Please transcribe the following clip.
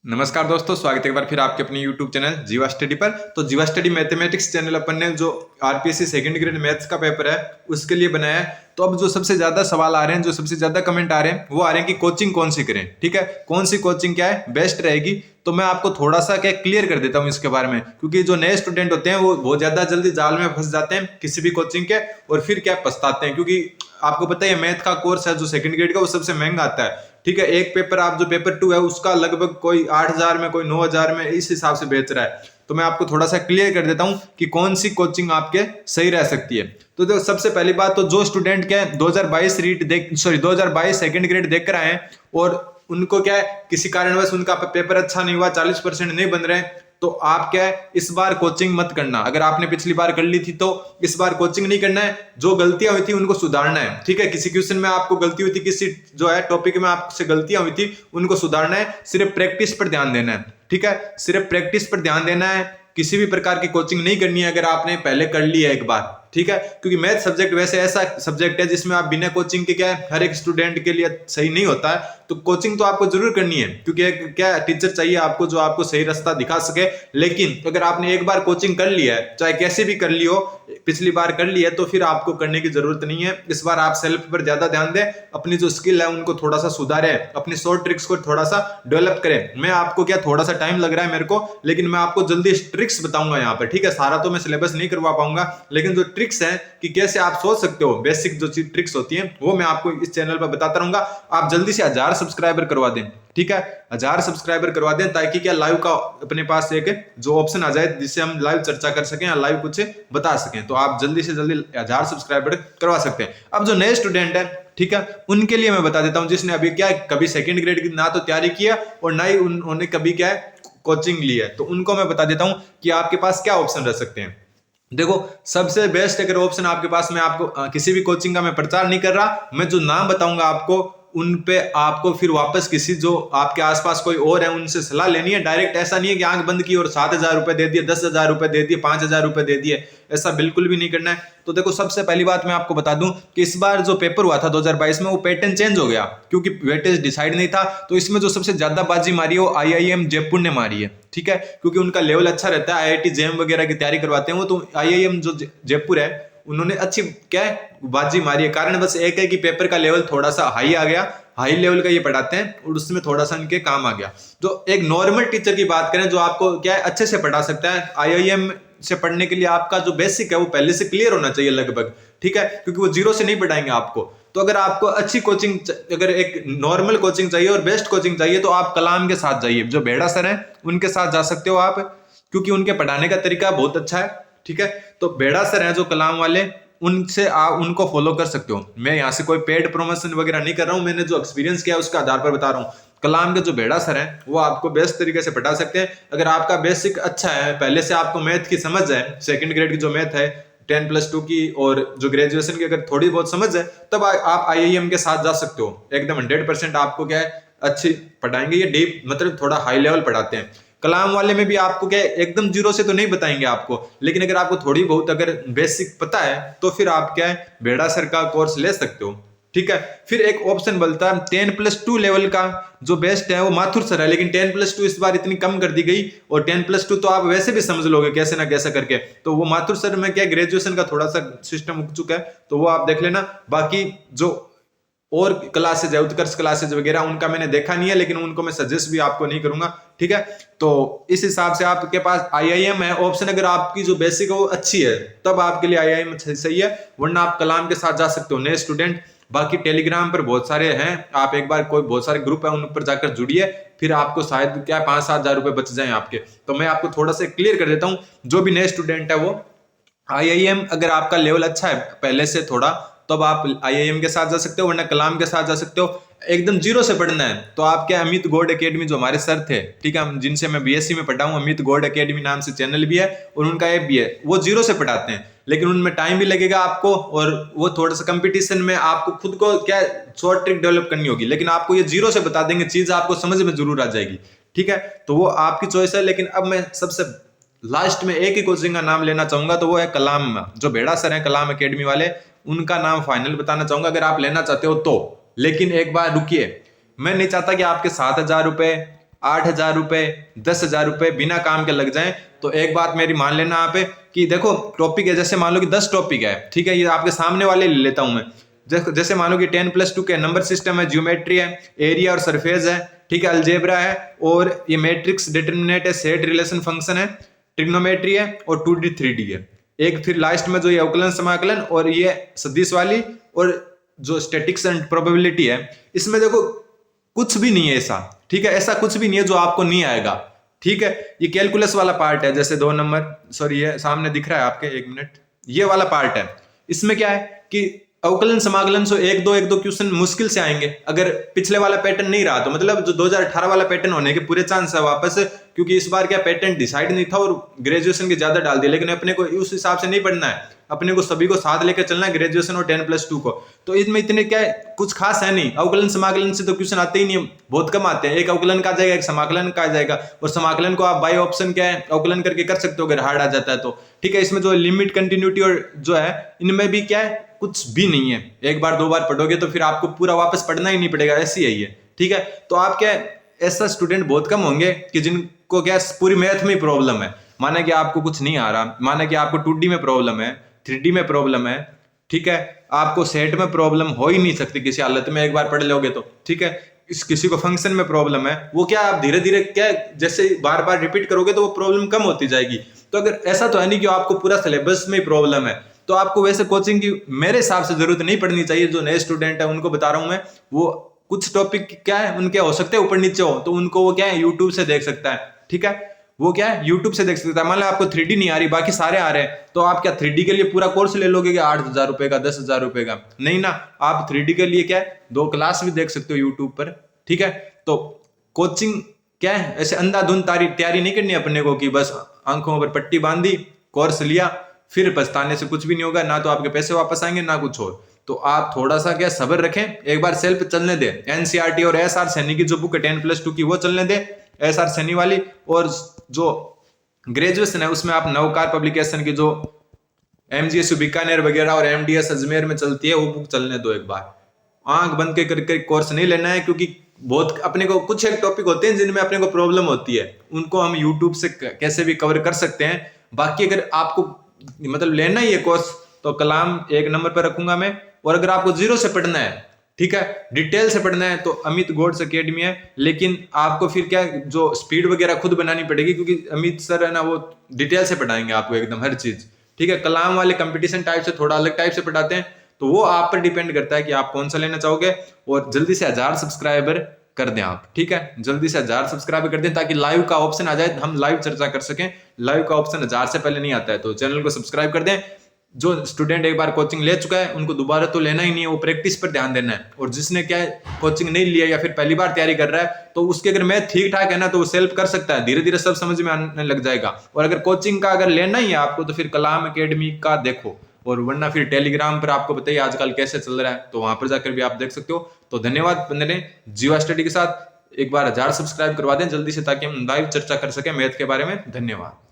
नमस्कार दोस्तों, स्वागत है एक बार फिर आपके अपने YouTube चैनल जीवा स्टडी पर। तो जीवा स्टडी मैथमेटिक्स चैनल अपन ने जो आरपीएससी सेकंड ग्रेड मैथ्स का पेपर है उसके लिए बनाया है। तो अब जो सबसे ज्यादा सवाल आ रहे हैं, जो सबसे ज्यादा कमेंट आ रहे हैं, वो आ रहे हैं कि कोचिंग कौन सी करें। ठीक है, कौन सी कोचिंग क्या है बेस्ट रहेगी। तो मैं आपको थोड़ा सा क्या क्लियर कर देता हूँ इसके बारे में, क्योंकि जो नए स्टूडेंट होते हैं वो बहुत ज्यादा जल्दी जाल में फंस जाते हैं किसी भी कोचिंग के, और फिर क्या पछताते हैं। क्योंकि आपको पता है मैथ का कोर्स है जो सेकंड ग्रेड का, वो सबसे महंगा आता है। ठीक है, एक पेपर आप जो पेपर 2 है उसका लगभग कोई 8,000 में, कोई 9,000 में, इस हिसाब से बेच रहा है। तो मैं आपको थोड़ा सा क्लियर कर देता हूं कि कौन सी कोचिंग आपके सही रह सकती है। तो देखो, सबसे पहली बात तो जो स्टूडेंट क्या है 2022 सेकंड ग्रेड देख कर आए और उनको क्या है किसी कारणवश उनका पेपर अच्छा नहीं हुआ, 40% नहीं बन रहे, तो आप क्या है इस बार कोचिंग मत करना। अगर आपने पिछली बार कर ली थी तो इस बार कोचिंग नहीं करना है। जो गलतियां हुई थी उनको सुधारना है। ठीक है, किसी क्वेश्चन में आपको गलती हुई थी, किसी जो है टॉपिक में आपसे गलतियां हुई थी, उनको सुधारना है। सिर्फ प्रैक्टिस पर ध्यान देना है। ठीक है, सिर्फ प्रैक्टिस पर ध्यान देना है। किसी भी प्रकार की कोचिंग नहीं करनी है अगर आपने पहले कर ली है एक बार। ठीक है, क्योंकि मैथ सब्जेक्ट वैसे ऐसा सब्जेक्ट है जिसमें आप बिना कोचिंग के क्या है हर एक स्टूडेंट के लिए सही नहीं होता है। तो कोचिंग तो आपको जरूर करनी है, क्योंकि एक क्या टीचर चाहिए आपको जो आपको सही रास्ता दिखा सके। लेकिन अगर आपने एक बार कोचिंग कर ली है, चाहे कैसे भी कर ली हो, पिछली बार कर ली है, तो फिर आपको करने की जरूरत नहीं है। इस बार आप सेल्फ पर ज्यादा ध्यान दें, अपनी जो स्किल है उनको थोड़ा सा सुधारें, अपनी शॉर्ट ट्रिक्स को थोड़ा सा डेवलप करें। मैं आपको क्या थोड़ा सा टाइम लग रहा है मेरे को, लेकिन मैं आपको जल्दी ट्रिक्स बताऊंगा यहाँ पर। ठीक है, सारा तो मैं सिलेबस नहीं करवा पाऊंगा, लेकिन जो ट्रिक्स है कि कैसे आप सोच सकते हो, बेसिक जो ट्रिक्स होती हैं, वो मैं आपको इस चैनल पर बताता रहूंगा। आप जल्दी से 1000 सब्सक्राइबर करवा दें। ठीक है, 1000 सब्सक्राइबर करवा दें, ताकि क्या लाइव का अपने पास एक जो ऑप्शन आ जाए जिससे हम लाइव चर्चा कर सकें या लाइव कुछ बता सकें। तो आप जल्दी से जल्दी 1000 सब्सक्राइबर करवा सकते हैं। अब जो नए स्टूडेंट है, ठीक है, उनके लिए मैं बता देता हूं, जिसने अभी क्या कभी सेकंड ग्रेड की ना तो तैयारी किया और ना ही उन्होंने कभी क्या कोचिंग ली है, तो उनको मैं बता देता हूं कि आपके पास क्या ऑप्शन रह सकते हैं। देखो, सबसे बेस्ट अगर ऑप्शन आपके पास, मैं आपको किसी भी कोचिंग का मैं प्रचार नहीं कर रहा, मैं जो नाम बताऊंगा आपको उन पे आपको फिर वापस किसी जो आपके आसपास कोई और है उनसे सलाह लेनी है। डायरेक्ट ऐसा नहीं है कि आंख बंद की और 7,000 रुपए दे दिए, 10,000 रुपए दे दिए, 5,000 रुपए दे दिए, ऐसा बिल्कुल भी नहीं करना है। तो देखो, सबसे पहली बात मैं आपको बता दूं कि इस बार जो पेपर हुआ था 2022 में, वो पैटर्न चेंज हो गया, क्योंकि वेटेज डिसाइड नहीं था। तो इसमें जो सबसे ज्यादा बाजी मारी है वो आईआईएम जयपुर ने मारी है। ठीक है, क्योंकि उनका लेवल अच्छा रहता है, आईआईटी जेएम वगैरह की तैयारी करवाते हैं वो। तो आईआईएम जो जयपुर है उन्होंने अच्छी क्या है बाजी मारी है। कारण बस एक है कि पेपर का लेवल थोड़ा सा हाई आ गया, हाई लेवल का ये पढ़ाते हैं, और उसमें थोड़ा सा इनके काम आ गया। तो एक नॉर्मल टीचर की बात करें जो आपको क्या है अच्छे से पढ़ा सकता है, आईआईएम से पढ़ने के लिए आपका जो बेसिक है वो पहले से क्लियर होना चाहिए लगभग। ठीक है, क्योंकि वो जीरो से नहीं पढ़ाएंगे आपको। तो अगर आपको अच्छी कोचिंग, अगर एक नॉर्मल कोचिंग चाहिए और बेस्ट कोचिंग चाहिए, तो आप कलाम के साथ जाइए। जो बेड़ा सर है उनके साथ जा सकते हो आप, क्योंकि उनके पढ़ाने का तरीका बहुत अच्छा है। ठीक है, तो बेड़ा सर हैं जो कलाम वाले, उनसे आप उनको फॉलो कर सकते हो। मैं यहाँ से कोई पेड प्रमोशन वगैरह नहीं कर रहा हूँ, मैंने जो एक्सपीरियंस किया उसके आधार पर बता रहा हूँ। कलाम के जो बेड़ा सर हैं वो आपको बेस्ट तरीके से पढ़ा सकते हैं। अगर आपका बेसिक अच्छा है, पहले से आपको मैथ की समझ है, सेकंड ग्रेड की जो मैथ है 10+2 की, और जो ग्रेजुएशन की अगर थोड़ी बहुत समझ है, तब आप आईआईएम के साथ जा सकते हो। एकदम 100% आपको क्या है अच्छी पढ़ाएंगे। ये डीप मतलब थोड़ा हाई लेवल पढ़ाते हैं। कलाम वाले में भी आपको क्या एकदम जीरो से तो नहीं बताएंगे आपको, लेकिन अगर आपको थोड़ी बहुत अगर बेसिक पता है तो फिर आप क्या है बेड़ा सर का कोर्स ले सकते हो। ठीक है, फिर एक ऑप्शन बनता है 10+2 लेवल का, जो बेस्ट है वो माथुर सर है। लेकिन 10+2 इस बार इतनी कम कर दी गई, और 10+2 तो आप वैसे भी समझ लोगे कैसे ना कैसे करके। तो वो माथुर सर में क्या ग्रेजुएशन का थोड़ा सा सिस्टम उग चुका है, तो वो आप देख लेना। बाकी जो और क्लासेज है, उत्कर्ष क्लासेज वगैरह, उनका मैंने देखा नहीं है, लेकिन उनको मैं सजेस्ट भी आपको नहीं करूंगा। ठीक है, तो इस हिसाब से आपके पास आईआईएम है ऑप्शन। अगर आपकी जो बेसिक है वो अच्छी है, तब आपके लिए आईआईएम सही है, वरना आप कलाम के साथ जा सकते हो नए स्टूडेंट। बाकी टेलीग्राम पर बहुत सारे हैं, आप एक बार कोई बहुत सारे ग्रुप है उन पर जाकर जुड़िए, फिर आपको शायद क्या 5-7 हजार रुपए बच जाए आपके। तो मैं आपको थोड़ा सा क्लियर कर देता हूँ, जो भी नए स्टूडेंट है वो आईआईएम, अगर आपका लेवल अच्छा है पहले से थोड़ा, तब आप आईआईएम के साथ जा सकते हो, वरना कलाम के साथ जा सकते हो। एकदम जीरो से पढ़ना है तो आप क्या अमित गौड़ एकेडमी जो हमारे सर थे, ठीक है, जिनसे मैं बीएससी में पढ़ा हूँ, अमित गौड़ एकेडमी नाम से चैनल भी है और उनका ऐप भी है, वो जीरो से पढ़ाते हैं। लेकिन उनमें टाइम भी लगेगा आपको, और वो थोड़ा सा कंपटीशन में आपको खुद को क्या शॉर्ट ट्रिक डेवलप करनी होगी। लेकिन आपको ये जीरो से बता देंगे, चीज आपको समझ में जरूर आ जाएगी। ठीक है, तो वो आपकी चॉइस है। लेकिन अब मैं सबसे लास्ट में एक ही कोचिंग का नाम लेना चाहूंगा, तो वो है कलाम। जो बेड़ा सर है कलाम एकेडमी वाले, उनका नाम फाइनल बताना चाहूंगा अगर आप लेना चाहते हो तो। लेकिन एक बार रुकिए, मैं नहीं चाहता कि आपके 7,000 रुपए 8,000 रुपये 10,000 रुपये बिना काम के लग जाएं, तो एक बात मेरी मान लेना आप कि देखो टॉपिक है, जैसे मान लो कि 10 टॉपिक है, ठीक है, ये आपके सामने वाले ले लेता हूं मैं। जैसे मान लो कि 10+2 के नंबर सिस्टम है, ज्योमेट्री है, एरिया और सरफेस है, ठीक है, अलजेब्रा है, और ये मैट्रिक्स डिटरमिनेंट है, सेट रिलेशन फंक्शन है, ट्रिग्नोमेट्री है, और 2D 3D है। एक फिर लास्ट में जो ये अवकलन समाकलन और ये सदिश वाली और जो स्टैटिक्स एंड प्रोबेबिलिटी है, इसमें देखो कुछ भी नहीं है ऐसा, ठीक है, ऐसा कुछ भी नहीं है जो आपको नहीं आएगा, ठीक है। ये कैलकुलस वाला पार्ट है, जैसे 2 नंबर, सॉरी ये सामने दिख रहा है आपके, 1 मिनट, ये वाला पार्ट है। इसमें क्या है कि अवकलन समाकलन से एक दो क्वेश्चन मुश्किल से आएंगे, अगर पिछले वाला पैटर्न नहीं रहा तो, मतलब जो 2018 वाला पैटर्न होने के पूरे चांस है वापस, क्योंकि इस बार क्या पैटर्न डिसाइड नहीं था और ग्रेजुएशन के ज्यादा डाल दिया, लेकिन अपने को उस हिसाब से नहीं पढ़ना है, अपने को सभी को साथ लेकर चलना है, ग्रेजुएशन और 10+2 को। तो इसमें इतने क्या है, कुछ खास है नहीं, अवकलन समाकलन से तो क्वेश्चन आते ही नहीं, बहुत कम आते हैं। एक अवकलन का आ जाएगा, एक समाकलन का आ जाएगा, और समाकलन को आप बाय ऑप्शन क्या है अवकलन करके कर सकते हो अगर हार्ड आ जाता है तो, ठीक है। इसमें जो लिमिट, कंटिन्यूटी और जो है इनमें भी क्या है, कुछ भी नहीं है। एक बार 2 बार पढ़ोगे तो फिर आपको पूरा वापस पढ़ना ही नहीं पड़ेगा, ऐसी है ये, ठीक है। तो आप क्या, ऐसा स्टूडेंट बहुत कम होंगे कि जिनको क्या पूरी मैथ में प्रॉब्लम है, माना कि आपको कुछ नहीं आ रहा, माना कि आपको 2D में प्रॉब्लम है, 3D में प्रॉब्लम है, ठीक है, आपको सेट में प्रॉब्लम हो ही नहीं सकती किसी हालत में, एक बार पढ़ लोगे तो, ठीक है। किसी को फंक्शन में प्रॉब्लम है, वो क्या आप धीरे धीरे क्या जैसे बार बार रिपीट करोगे तो वो प्रॉब्लम कम होती जाएगी। तो अगर ऐसा तो है नहीं कि आपको पूरा सिलेबस में प्रॉब्लम है, तो आपको वैसे कोचिंग की मेरे हिसाब से जरूरत नहीं पड़नी चाहिए। जो नए स्टूडेंट है उनको बता रहा हूं मैं, वो कुछ टॉपिक क्या है उनके हो सकते हैं ऊपर नीचे हो, तो उनको वो क्या है यूट्यूब से देख सकता है, ठीक है, वो क्या है यूट्यूब से देख सकता है। मान लो आपको 3D नहीं आ रही, बाकी सारे आ रहे हैं, तो आप क्या 3D के लिए पूरा कोर्स ले लोगे क्या 8,000 रुपए का, 10,000 रुपए का? नहीं ना, आप 3D के लिए क्या है 2 क्लास भी देख सकते हो यूट्यूब पर, ठीक है। तो कोचिंग क्या है, ऐसे अंधाधुंध तैयारी नहीं करनी अपने को कि बस आंखों पर पट्टी बांधी, कोर्स लिया, फिर पछताने से कुछ भी नहीं होगा, ना तो आपके पैसे वापस आएंगे ना कुछ और। तो आप थोड़ा सा क्या सब्र रखें, एक बार सेल्फ चलने दे, एनसीईआरटी और एसआर सैनी की जो बुक है 10+2 की वो चलने दे, एसआर सैनी वाली, और जो ग्रेजुएशन है उसमें आप नवकार पब्लिकेशन की जो एमजीएस बीकानेर वगैरह और एमडीएस अजमेर में चलती है वो बुक चलने दो। एक बार आंख बंद के करके कोर्स नहीं लेना है, क्योंकि बहुत अपने को कुछ एक टॉपिक होते हैं जिनमें अपने को प्रॉब्लम होती है, उनको हम यूट्यूब से कैसे भी कवर कर सकते हैं। बाकी अगर आपको मतलब लेना ही है कोर्स तो कलाम 1 नंबर पर रखूंगा मैं, और अगर आपको 0 से पढ़ना है, ठीक है, डिटेल से पढ़ना है, तो अमित गोड्स एकेडमी है। लेकिन आपको फिर क्या जो स्पीड वगैरह खुद बनानी पड़ेगी, क्योंकि अमित सर है ना वो डिटेल से पढ़ाएंगे आपको एकदम हर चीज, ठीक है। कलाम वाले कंपटीशन टाइप से थोड़ा अलग टाइप से पढ़ाते हैं, तो वो आप पर डिपेंड करता है कि आप कौन सा लेना चाहोगे। और जल्दी से 1000 सब्सक्राइबर कर दें आप, ठीक है, जल्दी से 1000 सब्सक्राइबर कर दें ताकि लाइव का ऑप्शन आ जाए, हम लाइव चर्चा कर सकें। लाइव का ऑप्शन 1000 से पहले नहीं आता है, तो चैनल को सब्सक्राइब कर दें। जो स्टूडेंट एक बार कोचिंग ले चुका है उनको दोबारा तो लेना ही नहीं है, वो प्रैक्टिस पर ध्यान देना है। और जिसने क्या कोचिंग नहीं लिया या फिर पहली बार तैयारी कर रहा है, तो उसके अगर मैथ ठीक ठाक है ना तो वो सेल्फ कर सकता है, धीरे धीरे सब समझ में आने लग जाएगा। और अगर कोचिंग का अगर लेना ही है आपको तो फिर कलाम एकेडमी का देखो, और वरना फिर टेलीग्राम पर आपको बताइए आजकल कैसे चल रहा है, तो वहां पर जाकर भी आप देख सकते हो। तो धन्यवाद बंदे ने जीवा स्टडी के साथ एक बार 1000 सब्सक्राइब करवा दें जल्दी से, ताकि हम लाइव चर्चा कर सकें मैथ के बारे में। धन्यवाद।